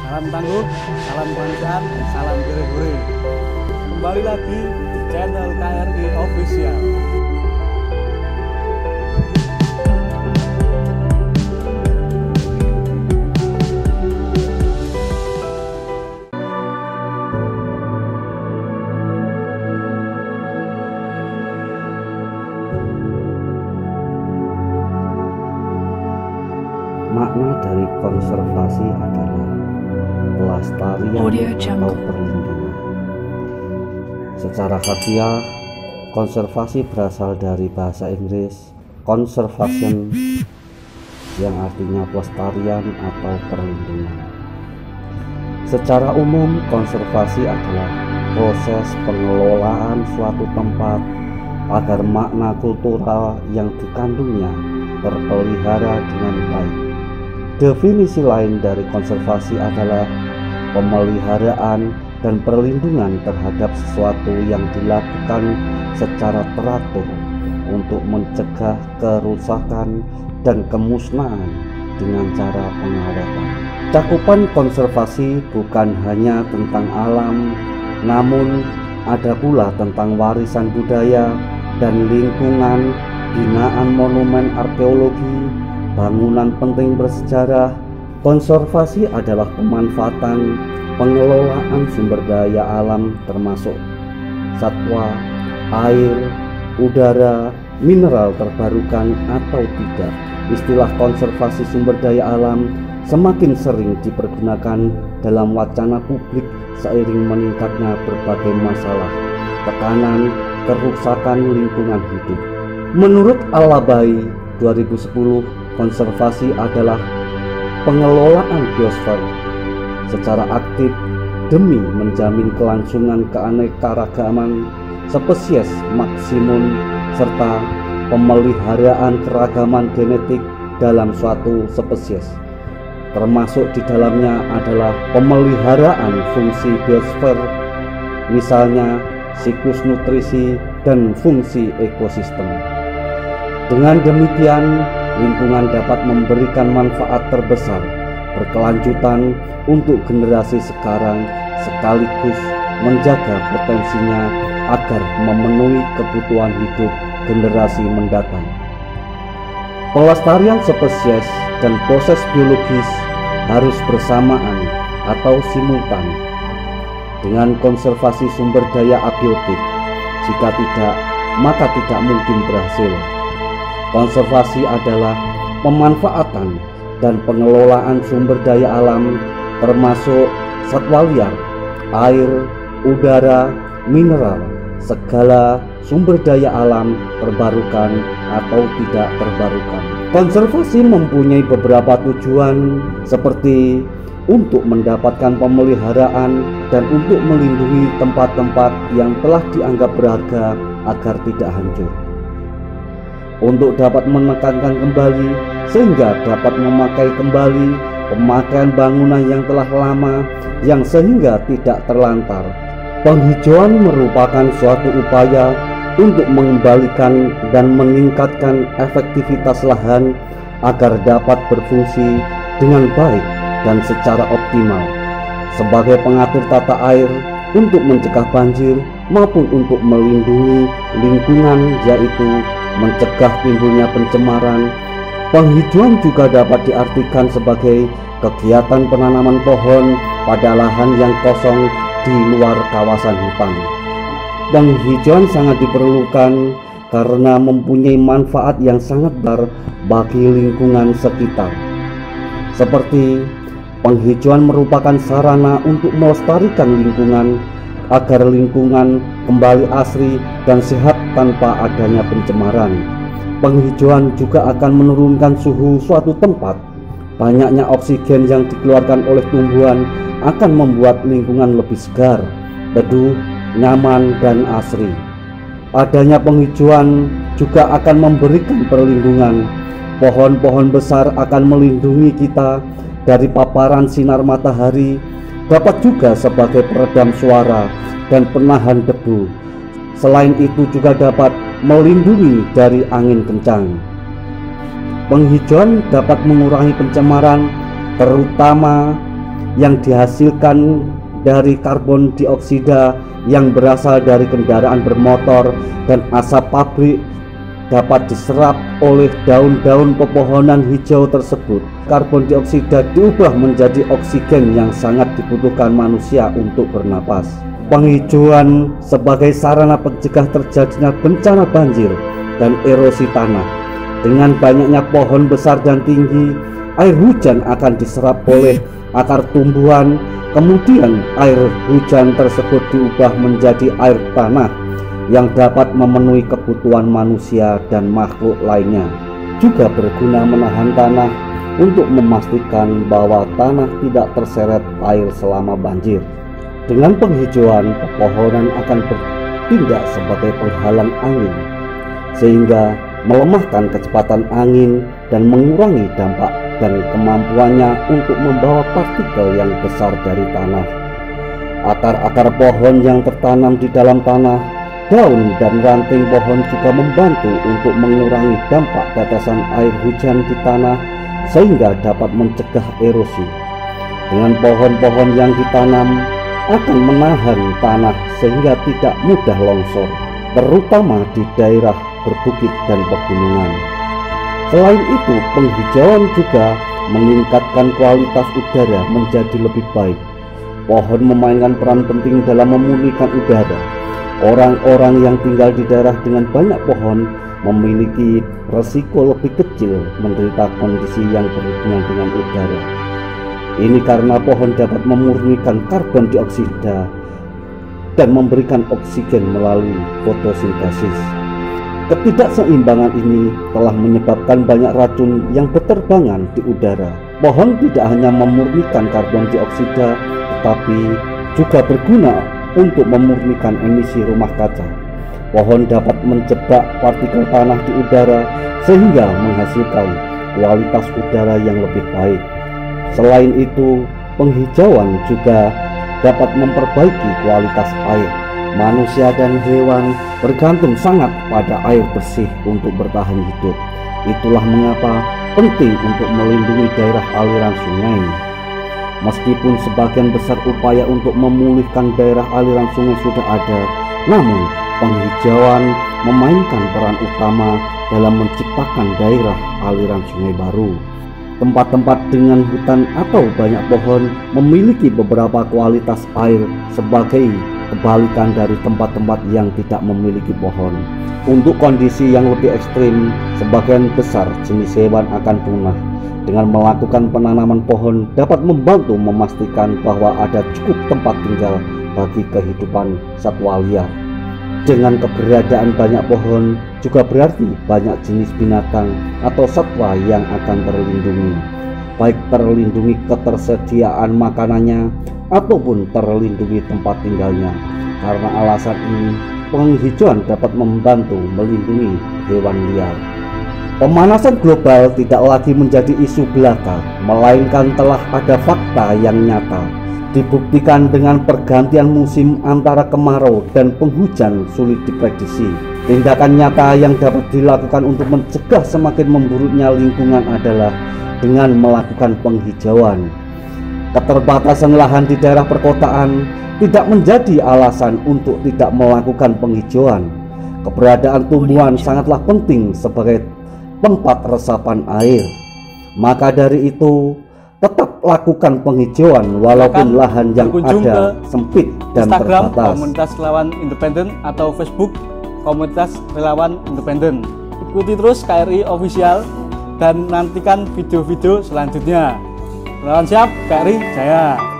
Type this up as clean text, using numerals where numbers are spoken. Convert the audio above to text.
Salam tangguh, salam kemanusiaan, salam gere-gere. Kembali lagi di channel KRI Official. Makna dari konservasi adalah pelestarian atau perlindungan. Secara harfiah, konservasi berasal dari bahasa Inggris conservation yang artinya pelestarian atau perlindungan. Secara umum, konservasi adalah proses pengelolaan suatu tempat agar makna kultural yang dikandungnya terpelihara dengan baik. Definisi lain dari konservasi adalah pemeliharaan dan perlindungan terhadap sesuatu yang dilakukan secara teratur untuk mencegah kerusakan dan kemusnahan dengan cara pengawetan. Cakupan konservasi bukan hanya tentang alam, namun ada pula tentang warisan budaya dan lingkungan, binaan monumen arkeologi, bangunan penting bersejarah. Konservasi adalah pemanfaatan, pengelolaan sumber daya alam termasuk satwa, air, udara, mineral terbarukan atau tidak. Istilah konservasi sumber daya alam semakin sering dipergunakan dalam wacana publik seiring meningkatnya berbagai masalah, tekanan, kerusakan lingkungan hidup. Menurut Al-Labai 2010, konservasi adalah pengelolaan biosfer secara aktif demi menjamin kelangsungan keanekaragaman spesies maksimum serta pemeliharaan keragaman genetik dalam suatu spesies. Termasuk di dalamnya adalah pemeliharaan fungsi biosfer, misalnya siklus nutrisi dan fungsi ekosistem. Dengan demikian, lingkungan dapat memberikan manfaat terbesar berkelanjutan untuk generasi sekarang sekaligus menjaga potensinya agar memenuhi kebutuhan hidup generasi mendatang. Pelestarian spesies dan proses biologis harus bersamaan atau simultan dengan konservasi sumber daya abiotik. Jika tidak, maka tidak mungkin berhasil. Konservasi adalah pemanfaatan dan pengelolaan sumber daya alam termasuk satwa liar, air, udara, mineral, segala sumber daya alam terbarukan atau tidak terbarukan. Konservasi mempunyai beberapa tujuan seperti untuk mendapatkan pemeliharaan dan untuk melindungi tempat-tempat yang telah dianggap berharga agar tidak hancur. Untuk dapat menekankan kembali sehingga dapat memakai kembali pemakaian bangunan yang telah lama yang sehingga tidak terlantar. Penghijauan merupakan suatu upaya untuk mengembalikan dan meningkatkan efektivitas lahan agar dapat berfungsi dengan baik dan secara optimal sebagai pengatur tata air untuk mencegah banjir maupun untuk melindungi lingkungan, yaitu mencegah timbulnya pencemaran. Penghijauan juga dapat diartikan sebagai kegiatan penanaman pohon pada lahan yang kosong di luar kawasan hutan. Penghijauan sangat diperlukan karena mempunyai manfaat yang sangat besar bagi lingkungan sekitar. Seperti penghijauan merupakan sarana untuk melestarikan lingkungan agar lingkungan kembali asri dan sehat tanpa adanya pencemaran. Penghijauan juga akan menurunkan suhu suatu tempat. Banyaknya oksigen yang dikeluarkan oleh tumbuhan akan membuat lingkungan lebih segar, teduh, nyaman, dan asri. Adanya penghijauan juga akan memberikan perlindungan. Pohon-pohon besar akan melindungi kita dari paparan sinar matahari, dapat juga sebagai peredam suara dan penahan debu. Selain itu juga dapat melindungi dari angin kencang. Penghijauan dapat mengurangi pencemaran, terutama yang dihasilkan dari karbon dioksida yang berasal dari kendaraan bermotor dan asap pabrik dapat diserap oleh daun-daun pepohonan hijau tersebut. Karbon dioksida diubah menjadi oksigen yang sangat dibutuhkan manusia untuk bernapas. Penghijauan sebagai sarana pencegah terjadinya bencana banjir dan erosi tanah. Dengan banyaknya pohon besar dan tinggi, air hujan akan diserap oleh akar tumbuhan. Kemudian air hujan tersebut diubah menjadi air tanah yang dapat memenuhi kebutuhan manusia dan makhluk lainnya. Juga berguna menahan tanah untuk memastikan bahwa tanah tidak terseret air selama banjir. Dengan penghijauan, pepohonan akan bertindak sebagai penghalang angin, sehingga melemahkan kecepatan angin dan mengurangi dampak dan kemampuannya untuk membawa partikel yang besar dari tanah. Akar-akar pohon yang tertanam di dalam tanah, daun dan ranting pohon juga membantu untuk mengurangi dampak tetesan air hujan di tanah sehingga dapat mencegah erosi. Dengan pohon-pohon yang ditanam akan menahan tanah sehingga tidak mudah longsor, terutama di daerah berbukit dan pegunungan. Selain itu, penghijauan juga meningkatkan kualitas udara menjadi lebih baik. Pohon memainkan peran penting dalam memulihkan udara. Orang-orang yang tinggal di daerah dengan banyak pohon memiliki resiko lebih kecil menderita kondisi yang berhubungan dengan udara. Ini karena pohon dapat memurnikan karbon dioksida dan memberikan oksigen melalui fotosintesis. Ketidakseimbangan ini telah menyebabkan banyak racun yang berterbangan di udara. Pohon tidak hanya memurnikan karbon dioksida, tetapi juga berguna untuk memurnikan emisi rumah kaca. Pohon dapat menjebak partikel tanah di udara sehingga menghasilkan kualitas udara yang lebih baik. Selain itu, penghijauan juga dapat memperbaiki kualitas air. Manusia dan hewan bergantung sangat pada air bersih untuk bertahan hidup. Itulah mengapa penting untuk melindungi daerah aliran sungai. Meskipun sebagian besar upaya untuk memulihkan daerah aliran sungai sudah ada, namun penghijauan memainkan peran utama dalam menciptakan daerah aliran sungai baru. Tempat-tempat dengan hutan atau banyak pohon memiliki beberapa kualitas air sebagai kebalikan dari tempat-tempat yang tidak memiliki pohon. Untuk kondisi yang lebih ekstrim, sebagian besar jenis hewan akan punah. Dengan melakukan penanaman pohon dapat membantu memastikan bahwa ada cukup tempat tinggal bagi kehidupan satwa liar. Dengan keberadaan banyak pohon juga berarti banyak jenis binatang atau satwa yang akan terlindungi, baik terlindungi ketersediaan makanannya ataupun terlindungi tempat tinggalnya. Karena alasan ini, penghijauan dapat membantu melindungi hewan liar. Pemanasan global tidak lagi menjadi isu belaka, melainkan telah ada fakta yang nyata. Dibuktikan dengan pergantian musim antara kemarau dan penghujan sulit diprediksi. Tindakan nyata yang dapat dilakukan untuk mencegah semakin memburuknya lingkungan adalah dengan melakukan penghijauan. Keterbatasan lahan di daerah perkotaan tidak menjadi alasan untuk tidak melakukan penghijauan. Keberadaan tumbuhan sangatlah penting sebagai tempat resapan air. Maka dari itu, tetap lakukan penghijauan walaupun lahan yang ada sempit dan Instagram terbatas. Komunitas Relawan Independen atau Facebook Komunitas Relawan Independen. Ikuti terus KRI Official dan nantikan video-video selanjutnya. Relawan siap, KRI Jaya.